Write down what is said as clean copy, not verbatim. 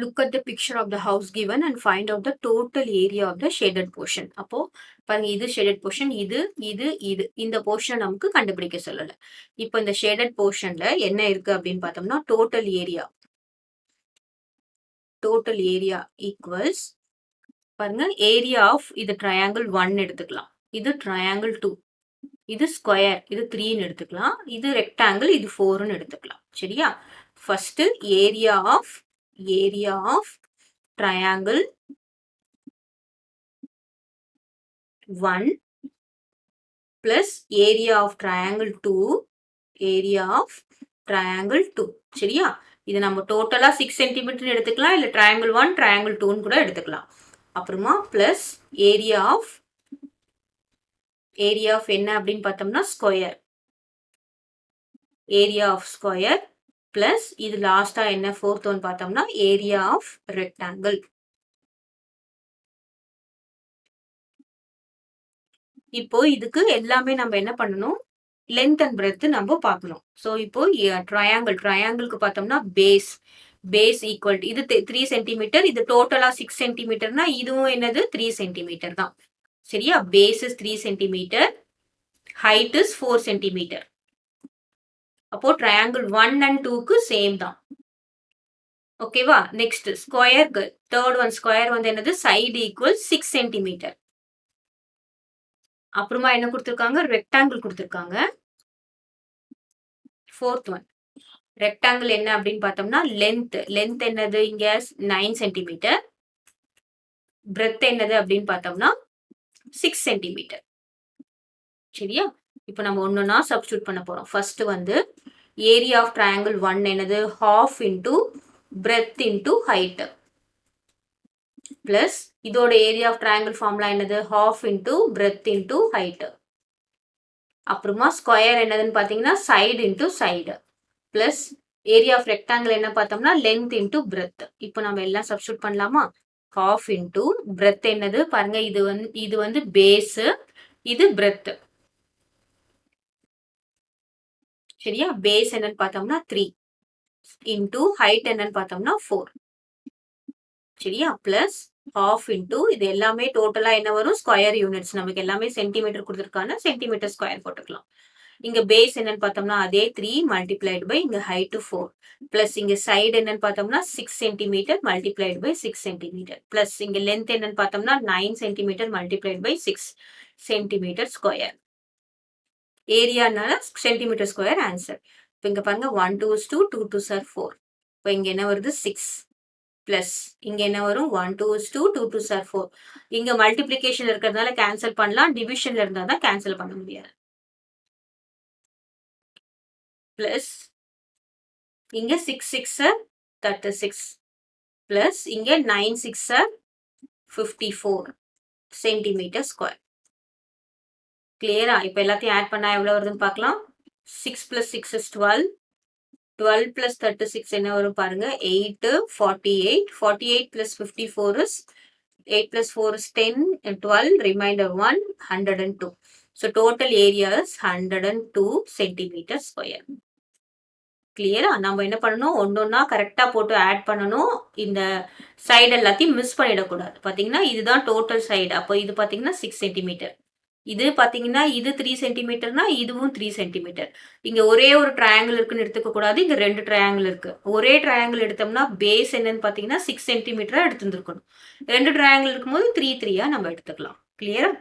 Look at the picture of the house given and find out the total area of the shaded portion. அப்போ பாருங்க, இது shaded portion, இது இந்த portion நமக்கு கண்டுபிடிக்க சொல்லல. இப்போ இந்த shaded portionல என்ன இருக்கு அப்படின்னு பார்த்தோம்னா total area equals பாருங்க, area of இது triangle 1 எடுத்துக்கலாம், இது triangle 2, இது ஸ்கொயர், இது 3ன்னு எடுத்துக்கலாம், இது ரெக்டாங்கிள், இது 4ன்னு எடுத்துக்கலாம். சரியா? First area of triangle 1 plus area of triangle 2, area of triangle 2. சரியா? இது நம்ம டோட்டலா 6 cm எடுத்துக்கலாம், இல்ல triangle 1 triangle 2 கூட எடுத்துக்கலாம். அப்புறமா பிளஸ் ஏரியா ஆஃப் என்ன அப்படின்னு பார்த்தோம்னா square, area of square plus இது லாஸ்டா என்ன ஃபோர்த் ஒன் பார்த்தோம்னா ஏரியா ஆஃப் ரெக்டாங்கிள். இப்போ இதுக்கு எல்லாமே நம்ம என்ன பண்ணணும், லென்த் அண்ட் பிரெத் நம்ம பார்க்கணும். ஸோ இப்போ ட்ரையாங்கிளுக்கு பார்த்தோம்னா பேஸ் ஈக்குவல் இது 3 சென்டிமீட்டர், இது டோட்டலா 6 சென்டிமீட்டர்னா இதுவும் என்னது 3 சென்டிமீட்டர் தான். சரியா? Base is 3 centimetre, height is 4 centimetre. அப்போ ட்ரையாங்கிள் 1 and 2க்கு சேம் தான். ஓகேவா? நெக்ஸ்ட் ஸ்கொயருக்கு தேர்ட் ஒன் ஸ்கொயர் வந்து என்னது சைடு ஈக்குவல் 6 சென்டிமீட்டர். அப்புறமா என்ன கொடுத்துருக்காங்க, ரெக்டாங்கிள் கொடுத்துருக்காங்க. ஃபோர்த் ஒன் ரெக்டாங்கிள் என்ன அப்படின்னு பார்த்தோம்னா லென்த் என்னது இங்க 9 சென்டிமீட்டர், பிரெத் என்னது அப்படின்னு பார்த்தோம்னா 6 சென்டிமீட்டர். சரியா? இப்போ நம்ம ஒன்னொன்னா சப்ஸ்டியூட் பண்ண போறோம். ஃபர்ஸ்ட் வந்து ஏரியா ஆஃப் ட்ரையாங்கிள் 1 என்னது half into breadth into height plus இதோட ஏரியா ஆஃப் ட்ரையாங்கிள் ஃபார்முலா என்னது half into breadth into height. அப்புறமா ஸ்கொயர் என்னதுன்னு பார்த்தீங்கன்னா side into side plus area of rectangle என்ன பார்த்தோம்னா லென்த் இன்டூ பிரெத். இப்போ நம்ம எல்லாம் சப்ஸ்டியூட் பண்ணலாமா? half into breadth என்னது பாருங்க, இது வந்து பேஸ், இது பிரெத். சரியா? பேஸ் என்னன்னு பார்த்தோம்னா 3 இன்டூ ஹைட் என்னன்னு பார்த்தோம்னா 4. சரியா? பிளஸ் half இன்டூ இது எல்லாமே டோட்டலா என்ன வரும் ஸ்கொயர் யூனிட்ஸ், நமக்கு எல்லாமே சென்டிமீட்டர் கொடுத்துருக்காங்க, சென்டிமீட்டர் ஸ்கொயர் போட்டுக்கலாம். இங்க பேஸ் என்னன்னு பார்த்தோம்னா அதே 3 மல்டிப்ளைடு பை இங்க ஹைட் 4 பிளஸ் இங்க சைடு என்னன்னு பார்த்தோம்னா 6 centimetre multiplied by 6 centimetre plus இங்க லென்த் என்னன்னு பார்த்தோம்னா 9 centimetre multiplied by 6 centimetre square. ஏரியானால சென்டிமீட்டர் ஸ்கொயர் ஆன்சர். இப்போ இங்க பாருங்க 1 2 2 2 2 சார் 4. இப்போ இங்க என்ன வருது 6 பிளஸ் இங்க என்ன வரும் 1 2 2 2 2 சார் 4. இங்க மல்டிபிளிகேஷன் இருக்கிறதுனால கேன்சல் பண்ணலாம், டிவிஷன்ல இருந்தா தான் கேன்சல் பண்ண முடியாது. பிளஸ் இங்க 6 6 36 பிளஸ் இங்க 9 6 54 சென்டிமீட்டர் ஸ்கொயர். கிளியரா? இப்போ எல்லாத்தையும் ஆட் பண்ணா எவ்வளவு வருதுன்னு பார்க்கலாம். 6 plus 6 is 12, 12 plus 36 என்ன வரும் பாருங்க 8 48, 48 plus 54 is 8 plus 4 is 10, 12 remainder 1 102. So total area is 102 centimeter square. கிளியரா? நம்ம என்ன பண்ணணும், ஒன்னொன்னா கரெக்டா போட்டு ஆட் பண்ணணும். இந்த சைடு எல்லாத்தையும் மிஸ் பண்ணிடக்கூடாது. பாத்தீங்கன்னா இதுதான் டோட்டல் சைடு. அப்போ இது பாத்தீங்கன்னா 6 சென்டிமீட்டர், இது பாத்தீங்கன்னா இது 3 சென்டிமீட்டர்னா இதுவும் 3 சென்டிமீட்டர். இங்க ஒரே ஒரு ட்ரையாங்கிள் இருக்குன்னு எடுத்துக்க கூடாது, இங்க 2 ட்ரையாங்கிள் இருக்கு. ஒரே ட்ரையாங்கிள் எடுத்தோம்னா பேஸ் என்னன்னு பாத்தீங்கன்னா 6 சென்டிமீட்டரா எடுத்துருக்கணும். 2 ட்ரையாங்கிள் இருக்கும்போது 3 3 நம்ம எடுத்துக்கலாம். கிளியரா?